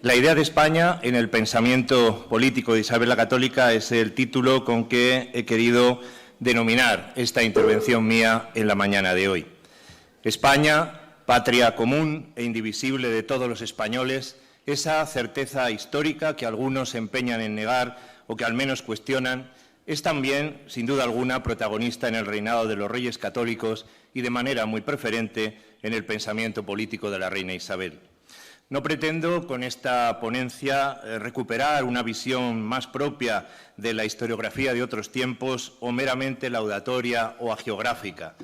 La idea de España en el pensamiento político de Isabel la Católica es el título con que he querido denominar esta intervención mía en la mañana de hoy. España, patria común e indivisible de todos los españoles, esa certeza histórica que algunos se empeñan en negar o que al menos cuestionan, es también, sin duda alguna, protagonista en el reinado de los reyes católicos y de manera muy preferente en el pensamiento político de la reina Isabel. No pretendo con esta ponencia recuperar una visión más propia de la historiografía de otros tiempos o meramente laudatoria o hagiográfica.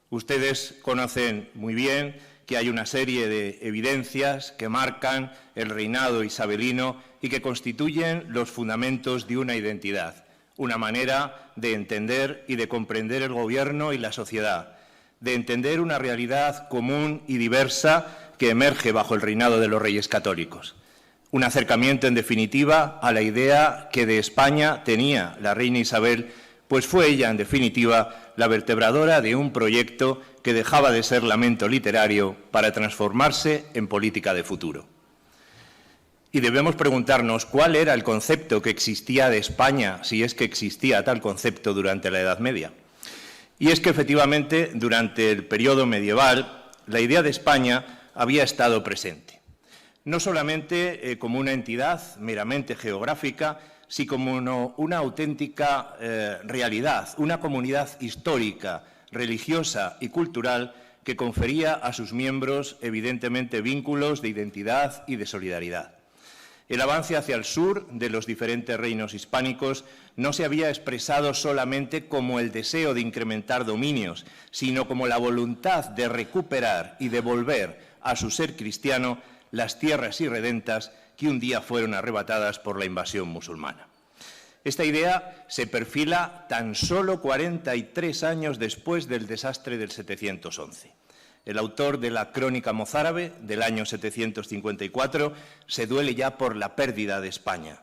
Ustedes conocen muy bien que hay una serie de evidencias que marcan el reinado isabelino y que constituyen los fundamentos de una identidad, una manera de entender y de comprender el gobierno y la sociedad, de entender una realidad común y diversa que emerge bajo el reinado de los Reyes Católicos. Un acercamiento, en definitiva, a la idea que de España tenía la reina Isabel, pues fue ella, en definitiva, la vertebradora de un proyecto que dejaba de ser lamento literario para transformarse en política de futuro. Y debemos preguntarnos cuál era el concepto que existía de España, si es que existía tal concepto durante la Edad Media. Y es que, efectivamente, durante el periodo medieval, la idea de España había estado presente, no solamente como una entidad meramente geográfica, sino como una auténtica realidad, una comunidad histórica, religiosa y cultural que confería a sus miembros, evidentemente, vínculos de identidad y de solidaridad. El avance hacia el sur de los diferentes reinos hispánicos no se había expresado solamente como el deseo de incrementar dominios, sino como la voluntad de recuperar y devolver a su ser cristiano las tierras irredentas que un día fueron arrebatadas por la invasión musulmana. Esta idea se perfila tan solo 43 años después del desastre del 711. El autor de la Crónica mozárabe del año 754 se duele ya por la pérdida de España.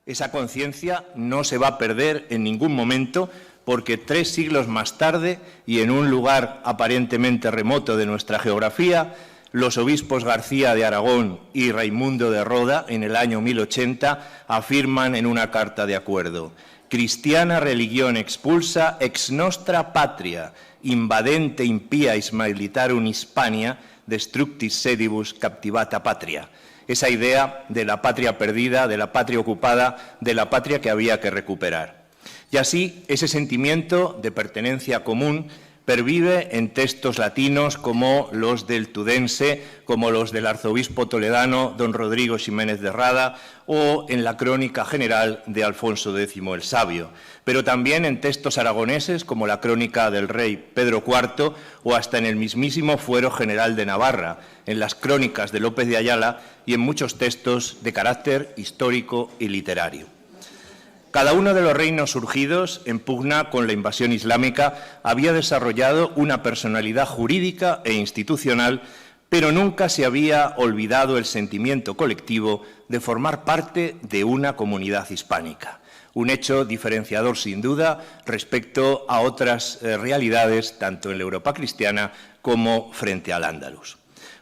Esa conciencia no se va a perder en ningún momento porque 3 siglos más tarde y en un lugar aparentemente remoto de nuestra geografía, los obispos García de Aragón y Raimundo de Roda, en el año 1080, afirman en una carta de acuerdo: «Cristiana religión expulsa ex nostra patria, invadente impia Ismaelitarum Hispania, destructis sedibus captivata patria». Esa idea de la patria perdida, de la patria ocupada, de la patria que había que recuperar. Y así, ese sentimiento de pertenencia común pervive en textos latinos como los del Tudense, como los del arzobispo toledano don Rodrigo Ximénez de Rada o en la Crónica General de Alfonso X el Sabio, pero también en textos aragoneses como la Crónica del rey Pedro IV o hasta en el mismísimo Fuero General de Navarra, en las Crónicas de López de Ayala y en muchos textos de carácter histórico y literario. Cada uno de los reinos surgidos en pugna con la invasión islámica había desarrollado una personalidad jurídica e institucional, pero nunca se había olvidado el sentimiento colectivo de formar parte de una comunidad hispánica, un hecho diferenciador sin duda respecto a otras realidades, tanto en la Europa cristiana como frente al Andalus.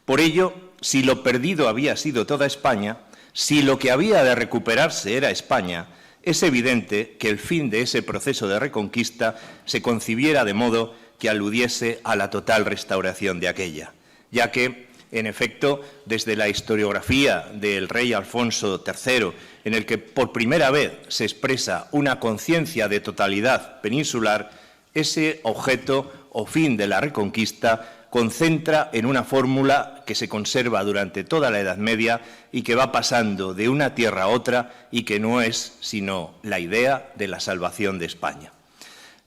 Por ello, si lo perdido había sido toda España, si lo que había de recuperarse era España, es evidente que el fin de ese proceso de reconquista se concibiera de modo que aludiese a la total restauración de aquella, ya que, en efecto, desde la historiografía del rey Alfonso III, en el que por primera vez se expresa una conciencia de totalidad peninsular, ese objeto o fin de la reconquista concentra en una fórmula que se conserva durante toda la Edad Media y que va pasando de una tierra a otra y que no es sino la idea de la salvación de España.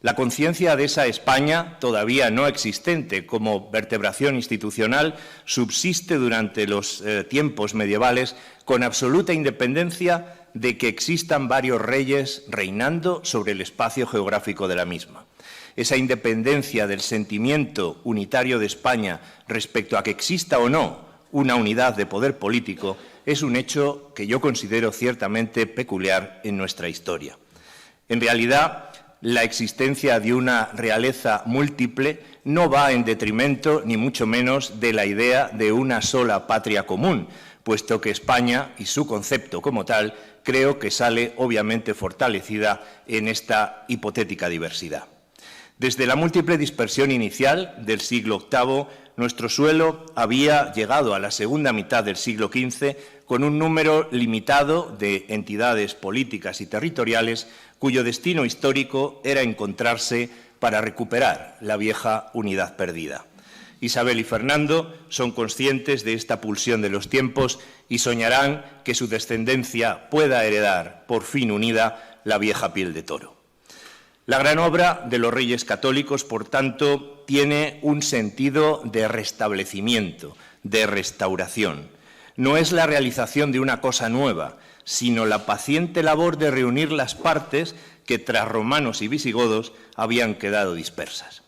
La conciencia de esa España, todavía no existente como vertebración institucional, subsiste durante los tiempos medievales con absoluta independencia de que existan varios reyes reinando sobre el espacio geográfico de la misma. Esa independencia del sentimiento unitario de España respecto a que exista o no una unidad de poder político es un hecho que yo considero ciertamente peculiar en nuestra historia. En realidad, la existencia de una realeza múltiple no va en detrimento, ni mucho menos, de la idea de una sola patria común, puesto que España y su concepto como tal creo que sale obviamente fortalecida en esta hipotética diversidad. Desde la múltiple dispersión inicial del siglo VIII, nuestro suelo había llegado a la segunda mitad del siglo XV con un número limitado de entidades políticas y territoriales cuyo destino histórico era encontrarse para recuperar la vieja unidad perdida. Isabel y Fernando son conscientes de esta pulsión de los tiempos y soñarán que su descendencia pueda heredar, por fin unida, la vieja piel de toro. La gran obra de los Reyes Católicos, por tanto, tiene un sentido de restablecimiento, de restauración. No es la realización de una cosa nueva, sino la paciente labor de reunir las partes que, tras romanos y visigodos, habían quedado dispersas.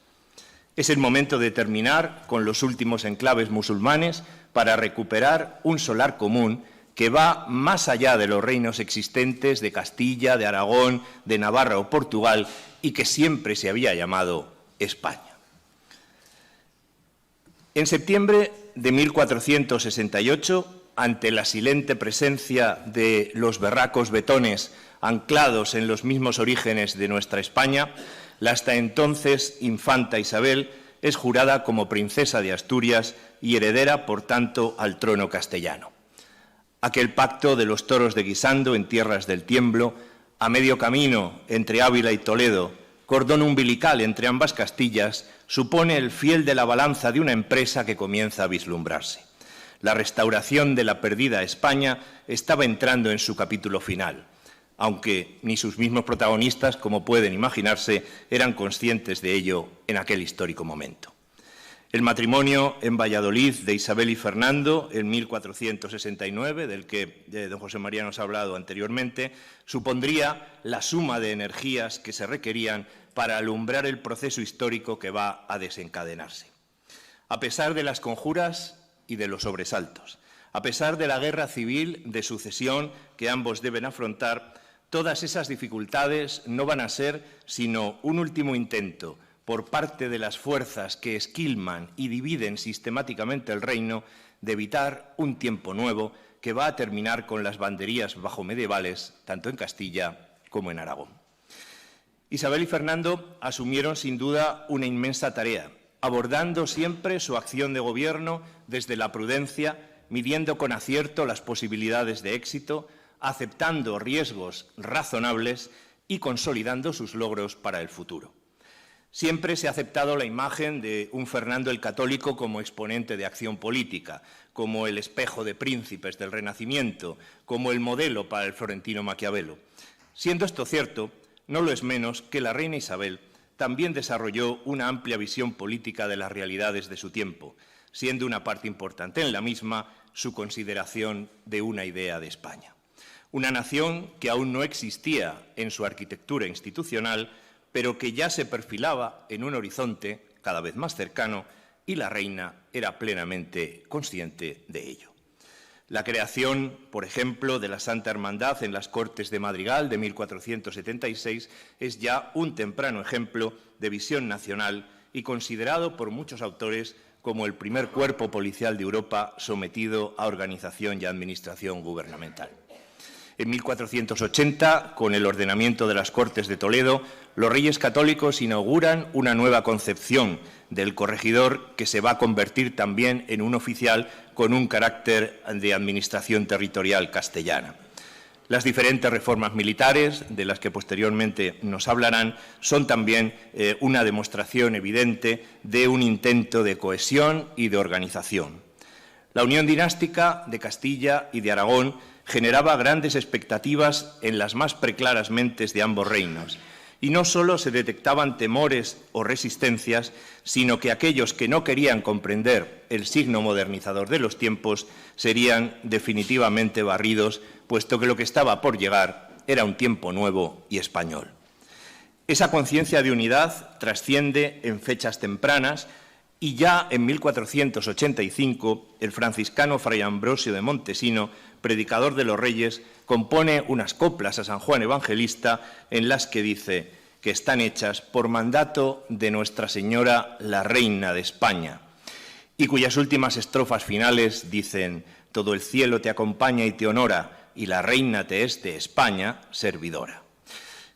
Es el momento de terminar con los últimos enclaves musulmanes para recuperar un solar común que va más allá de los reinos existentes de Castilla, de Aragón, de Navarra o Portugal y que siempre se había llamado España. En septiembre de 1468, ante la silente presencia de los berracos betones anclados en los mismos orígenes de nuestra España, la hasta entonces infanta Isabel es jurada como princesa de Asturias y heredera, por tanto, al trono castellano. Aquel pacto de los toros de Guisando en tierras del Tiemblo, a medio camino entre Ávila y Toledo, cordón umbilical entre ambas Castillas, supone el fiel de la balanza de una empresa que comienza a vislumbrarse. La restauración de la perdida España estaba entrando en su capítulo final, aunque ni sus mismos protagonistas, como pueden imaginarse, eran conscientes de ello en aquel histórico momento. El matrimonio en Valladolid de Isabel y Fernando en 1469, del que don José María nos ha hablado anteriormente, supondría la suma de energías que se requerían para alumbrar el proceso histórico que va a desencadenarse. A pesar de las conjuras y de los sobresaltos, a pesar de la guerra civil de sucesión que ambos deben afrontar, todas esas dificultades no van a ser sino un último intento por parte de las fuerzas que esquilman y dividen sistemáticamente el reino de evitar un tiempo nuevo que va a terminar con las banderías bajomedievales, tanto en Castilla como en Aragón. Isabel y Fernando asumieron sin duda una inmensa tarea, abordando siempre su acción de gobierno desde la prudencia, midiendo con acierto las posibilidades de éxito, aceptando riesgos razonables y consolidando sus logros para el futuro. Siempre se ha aceptado la imagen de un Fernando el Católico como exponente de acción política, como el espejo de príncipes del Renacimiento, como el modelo para el florentino Maquiavelo. Siendo esto cierto, no lo es menos que la reina Isabel también desarrolló una amplia visión política de las realidades de su tiempo, siendo una parte importante en la misma su consideración de una idea de España. Una nación que aún no existía en su arquitectura institucional, pero que ya se perfilaba en un horizonte cada vez más cercano y la reina era plenamente consciente de ello. La creación, por ejemplo, de la Santa Hermandad en las Cortes de Madrigal de 1476 es ya un temprano ejemplo de visión nacional y considerado por muchos autores como el primer cuerpo policial de Europa sometido a organización y administración gubernamental. En 1480, con el ordenamiento de las Cortes de Toledo, los Reyes Católicos inauguran una nueva concepción del corregidor que se va a convertir también en un oficial con un carácter de administración territorial castellana. Las diferentes reformas militares, de las que posteriormente nos hablarán, son también una demostración evidente de un intento de cohesión y de organización. La unión dinástica de Castilla y de Aragón generaba grandes expectativas en las más preclaras mentes de ambos reinos, y no solo se detectaban temores o resistencias, sino que aquellos que no querían comprender el signo modernizador de los tiempos serían definitivamente barridos, puesto que lo que estaba por llegar era un tiempo nuevo y español. Esa conciencia de unidad trasciende en fechas tempranas y ya en 1485 el franciscano Fray Ambrosio de Montesino, predicador de los Reyes, compone unas coplas a San Juan Evangelista en las que dice que están hechas por mandato de Nuestra Señora, la Reina de España, y cuyas últimas estrofas finales dicen: todo el cielo te acompaña y te honora, y la reina te es de España servidora.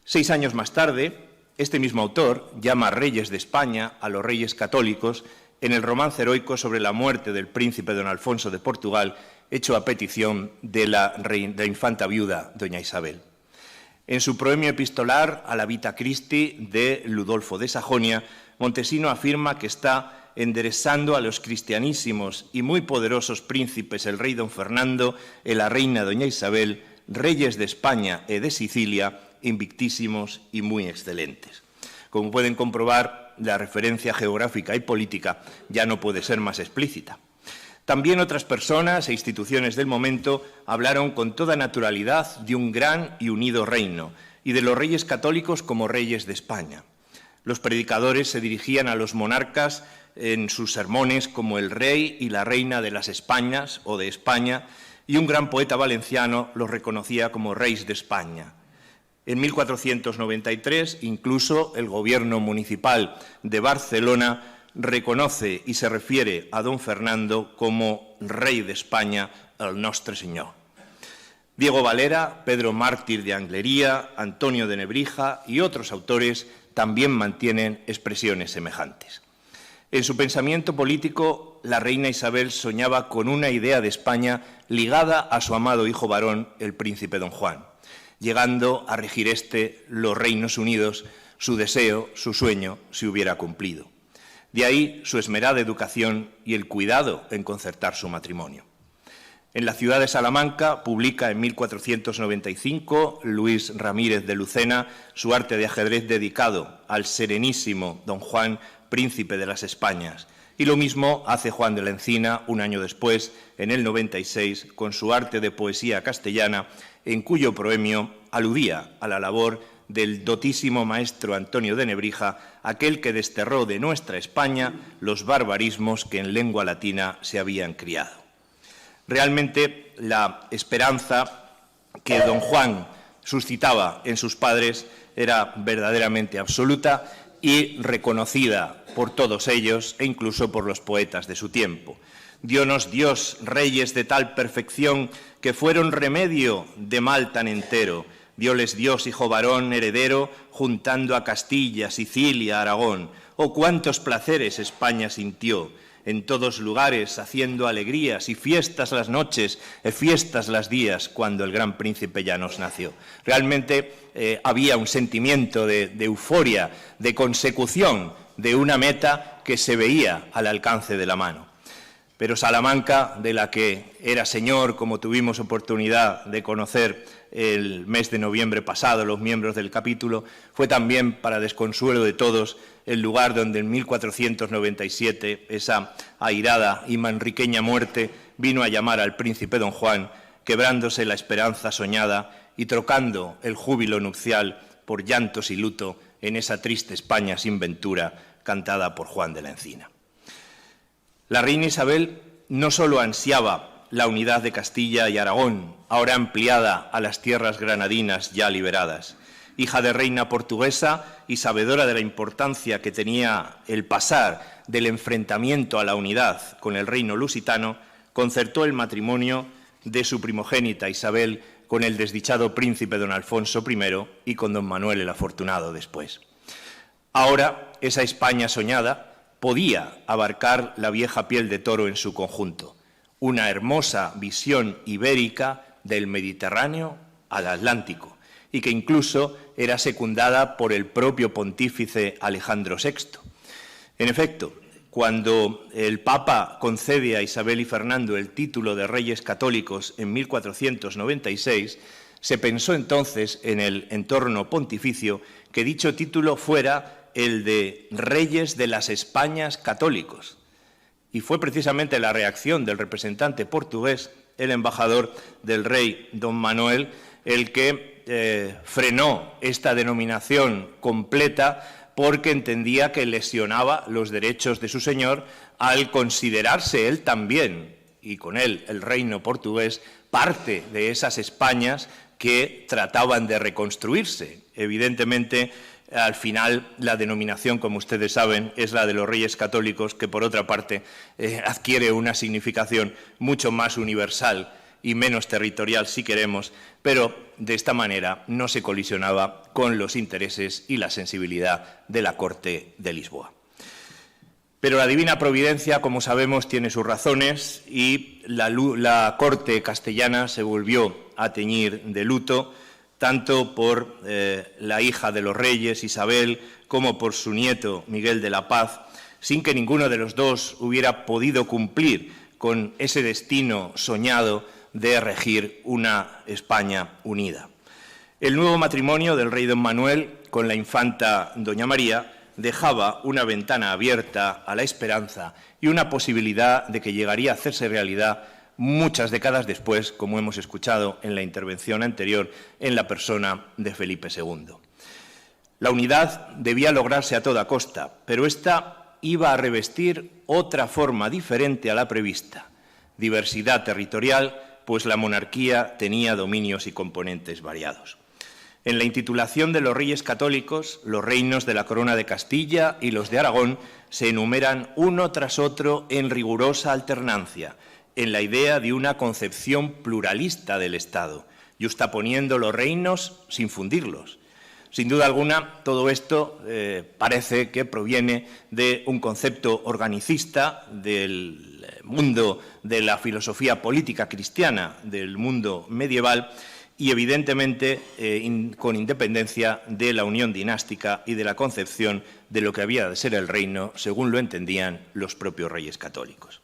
6 años más tarde, este mismo autor llama reyes de España a los reyes católicos en el romance heroico sobre la muerte del príncipe don Alfonso de Portugal, hecho a petición de la infanta viuda doña Isabel. En su proemio epistolar a la Vita Christi de Ludolfo de Sajonia, Montesino afirma que está enderezando a los cristianísimos y muy poderosos príncipes el rey don Fernando y la reina doña Isabel, reyes de España e de Sicilia, invictísimos y muy excelentes. Como pueden comprobar, la referencia geográfica y política ya no puede ser más explícita. También otras personas e instituciones del momento hablaron con toda naturalidad de un gran y unido reino y de los reyes católicos como reyes de España. Los predicadores se dirigían a los monarcas en sus sermones como el rey y la reina de las Españas o de España, y un gran poeta valenciano los reconocía como reis de España. En 1493, incluso el gobierno municipal de Barcelona reconoce y se refiere a don Fernando como rey de España, el Nostre Señor. Diego Valera, Pedro Mártir de Anglería, Antonio de Nebrija y otros autores también mantienen expresiones semejantes. En su pensamiento político, la reina Isabel soñaba con una idea de España ligada a su amado hijo varón, el príncipe don Juan, llegando a regir los Reinos Unidos. Su deseo, su sueño, se hubiera cumplido. De ahí su esmerada educación y el cuidado en concertar su matrimonio. En la ciudad de Salamanca publica en 1495 Luis Ramírez de Lucena su arte de ajedrez dedicado al serenísimo don Juan, príncipe de las Españas. Y lo mismo hace Juan de la Encina un año después, en el 96, con su arte de poesía castellana, en cuyo proemio aludía a la labor del dotísimo maestro Antonio de Nebrija, aquel que desterró de nuestra España los barbarismos que en lengua latina se habían criado. Realmente la esperanza que don Juan suscitaba en sus padres era verdaderamente absoluta y reconocida por todos ellos e incluso por los poetas de su tiempo. Diónos Dios reyes de tal perfección que fueron remedio de mal tan entero. Dióles Dios hijo varón heredero, juntando a Castilla, Sicilia, Aragón. Oh, cuántos placeres España sintió, en todos lugares haciendo alegrías y fiestas las noches, fiestas las días, cuando el gran príncipe ya nos nació. Realmente había un sentimiento de euforia, de consecución de una meta que se veía al alcance de la mano. Pero Salamanca, de la que era señor, como tuvimos oportunidad de conocer el mes de noviembre pasado, los miembros del capítulo, fue también, para desconsuelo de todos, el lugar donde en 1497 esa airada y manriqueña muerte vino a llamar al príncipe don Juan, quebrándose la esperanza soñada y trocando el júbilo nupcial por llantos y luto en esa triste España sin ventura cantada por Juan de la Encina. La reina Isabel no solo ansiaba la unidad de Castilla y Aragón, ahora ampliada a las tierras granadinas ya liberadas. Hija de reina portuguesa y sabedora de la importancia que tenía el pasar del enfrentamiento a la unidad con el reino lusitano, concertó el matrimonio de su primogénita Isabel con el desdichado príncipe don Alfonso I y con don Manuel el Afortunado después. Ahora, esa España soñada podía abarcar la vieja piel de toro en su conjunto, una hermosa visión ibérica del Mediterráneo al Atlántico, y que incluso era secundada por el propio pontífice Alejandro VI. En efecto, cuando el Papa concede a Isabel y Fernando el título de Reyes Católicos en 1496, se pensó entonces en el entorno pontificio que dicho título fuera el de Reyes de las Españas Católicos. Y fue precisamente la reacción del representante portugués, el embajador del rey don Manuel, el que frenó esta denominación completa porque entendía que lesionaba los derechos de su señor al considerarse él también, y con él el reino portugués, parte de esas Españas que trataban de reconstruirse. Evidentemente, Al final, la denominación, como ustedes saben, es la de los Reyes Católicos, que, por otra parte, adquiere una significación mucho más universal y menos territorial, si queremos, pero de esta manera no se colisionaba con los intereses y la sensibilidad de la Corte de Lisboa. Pero la divina providencia, como sabemos, tiene sus razones y la Corte castellana se volvió a teñir de luto, tanto por la hija de los reyes, Isabel, como por su nieto, Miguel de la Paz, sin que ninguno de los dos hubiera podido cumplir con ese destino soñado de regir una España unida. El nuevo matrimonio del rey don Manuel con la infanta doña María dejaba una ventana abierta a la esperanza y una posibilidad de que llegaría a hacerse realidad muchas décadas después, como hemos escuchado en la intervención anterior, en la persona de Felipe II. La unidad debía lograrse a toda costa, pero esta iba a revestir otra forma diferente a la prevista: diversidad territorial, pues la monarquía tenía dominios y componentes variados. En la intitulación de los Reyes Católicos, los reinos de la Corona de Castilla y los de Aragón se enumeran uno tras otro en rigurosa alternancia, en la idea de una concepción pluralista del Estado, justaponiendo los reinos sin fundirlos. Sin duda alguna, todo esto parece que proviene de un concepto organicista del mundo de la filosofía política cristiana, del mundo medieval, y evidentemente con independencia de la unión dinástica y de la concepción de lo que había de ser el reino, según lo entendían los propios reyes católicos.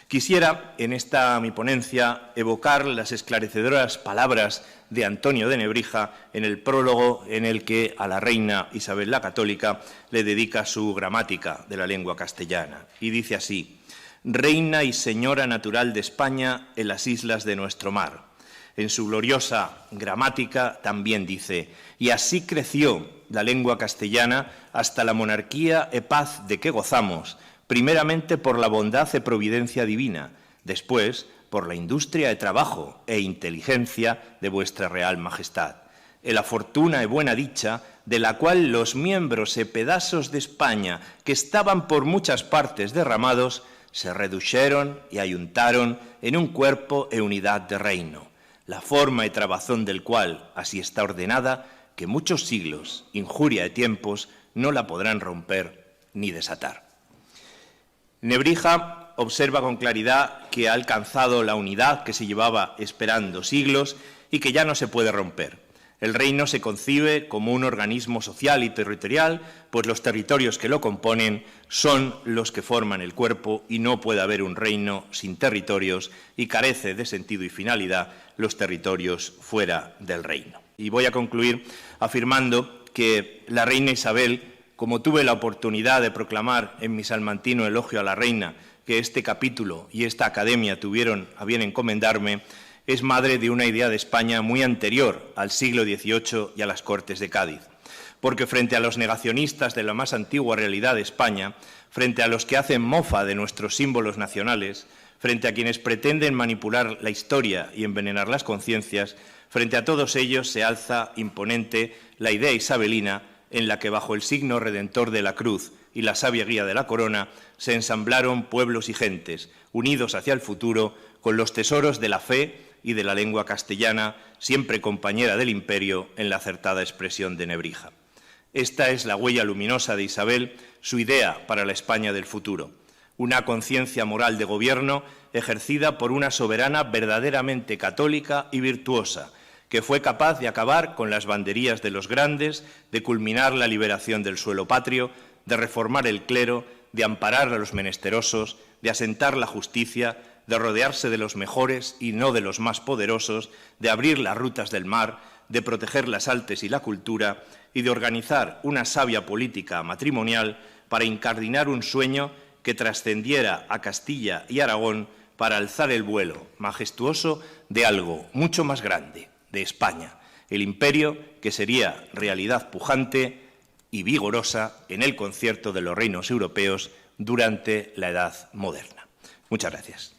Quisiera, en esta mi ponencia, evocar las esclarecedoras palabras de Antonio de Nebrija en el prólogo en el que a la reina Isabel la Católica le dedica su gramática de la lengua castellana. Y dice así: «Reina y señora natural de España en las islas de nuestro mar». En su gloriosa gramática también dice: «Y así creció la lengua castellana hasta la monarquía e paz de que gozamos, primeramente por la bondad e providencia divina, después por la industria e trabajo e inteligencia de vuestra real majestad, e la fortuna e buena dicha de la cual los miembros e pedazos de España que estaban por muchas partes derramados se reduxeron e ayuntaron en un cuerpo e unidad de reino, la forma e trabazón del cual así está ordenada que muchos siglos, injuria de tiempos, no la podrán romper ni desatar». Nebrija observa con claridad que ha alcanzado la unidad que se llevaba esperando siglos y que ya no se puede romper. El reino se concibe como un organismo social y territorial, pues los territorios que lo componen son los que forman el cuerpo y no puede haber un reino sin territorios y carece de sentido y finalidad los territorios fuera del reino. Y voy a concluir afirmando que la reina Isabel, como tuve la oportunidad de proclamar en mi salmantino elogio a la reina, que este capítulo y esta academia tuvieron a bien encomendarme, es madre de una idea de España muy anterior al siglo XVIII y a las Cortes de Cádiz. Porque frente a los negacionistas de la más antigua realidad de España, frente a los que hacen mofa de nuestros símbolos nacionales, frente a quienes pretenden manipular la historia y envenenar las conciencias, frente a todos ellos se alza imponente la idea isabelina en la que bajo el signo redentor de la cruz y la sabia guía de la corona se ensamblaron pueblos y gentes, unidos hacia el futuro con los tesoros de la fe y de la lengua castellana, siempre compañera del imperio en la acertada expresión de Nebrija. Esta es la huella luminosa de Isabel, su idea para la España del futuro, una conciencia moral de gobierno ejercida por una soberana verdaderamente católica y virtuosa, que fue capaz de acabar con las banderías de los grandes, de culminar la liberación del suelo patrio, de reformar el clero, de amparar a los menesterosos, de asentar la justicia, de rodearse de los mejores y no de los más poderosos, de abrir las rutas del mar, de proteger las artes y la cultura y de organizar una sabia política matrimonial para incardinar un sueño que trascendiera a Castilla y Aragón para alzar el vuelo majestuoso de algo mucho más grande, de España, el imperio que sería realidad pujante y vigorosa en el concierto de los reinos europeos durante la Edad Moderna. Muchas gracias.